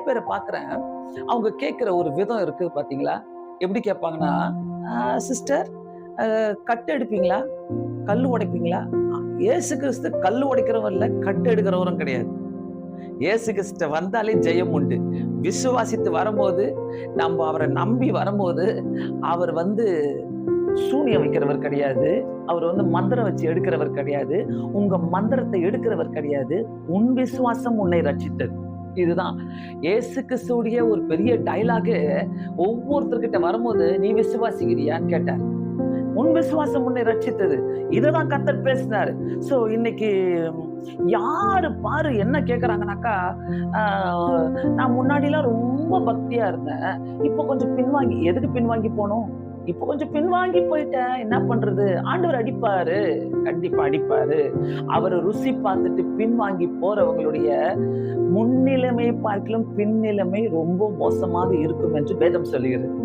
பேரை பார்க்கிறேன். அவங்க கேட்கிற ஒரு விதம் இருக்கு பார்த்தீங்களா? எப்படி கேட்பாங்கன்னா, சிஸ்டர் கட்டு எடுப்பீங்களா? கல்லு உடைப்பீங்களா?" இயேசு கிறிஸ்து கல்லு உடைக்கிறவர் இல்ல, கட்டு எடுக்கிறவரும் கிடையாது. இயேசு கிறிஸ்து வந்தாலே ஜெயம் உண்டு. விசுவாசித்து வரும்போது, நம்ம அவரை நம்பி வரும்போது, அவர் சூனியம் வைக்கிறவர் கிடையாது. அவர் மந்திரம் வச்சு எடுக்கிறவர் கிடையாது. உங்க மந்திரத்தை எடுக்கிறவர் கிடையாது. உன் விசுவாசம் உன்னை ரட்சித்தது. இதுதான் இயேசு கிறிஸ்துவுடைய ஒரு பெரிய டயலாக். ஒவ்வொருத்தர்கிட்ட வரும்போது, நீ விசுவாசிக்கிறியான்னு கேட்டார். உன் விசுவாசம் உன்னை ரட்சித்தது. இததான் கர்த்தர் பேசினாரு. சோ இன்னைக்கு யாரு பாரு என்ன கேக்குறாங்கனாக்கா, நான் முன்னாடிலாம் ரொம்ப பக்தியா இருந்தேன். இப்ப கொஞ்சம் பின்வாங்கி எதுக்கு பின்வாங்கி போணும்? இப்ப கொஞ்சம் பின்வாங்கி போயிட்டேன். என்ன பண்றது? ஆண்டவர் அடிப்பாரு. கண்டிப்பா அடிப்பாரு. அவரு ருசி பார்த்துட்டு பின்வாங்கி போறவங்களுடைய முன்னிலைமை பார்க்கிலும் பின்னிலைமை ரொம்ப மோசமாக இருக்கும் என்று வேதம் சொல்லுகிறது.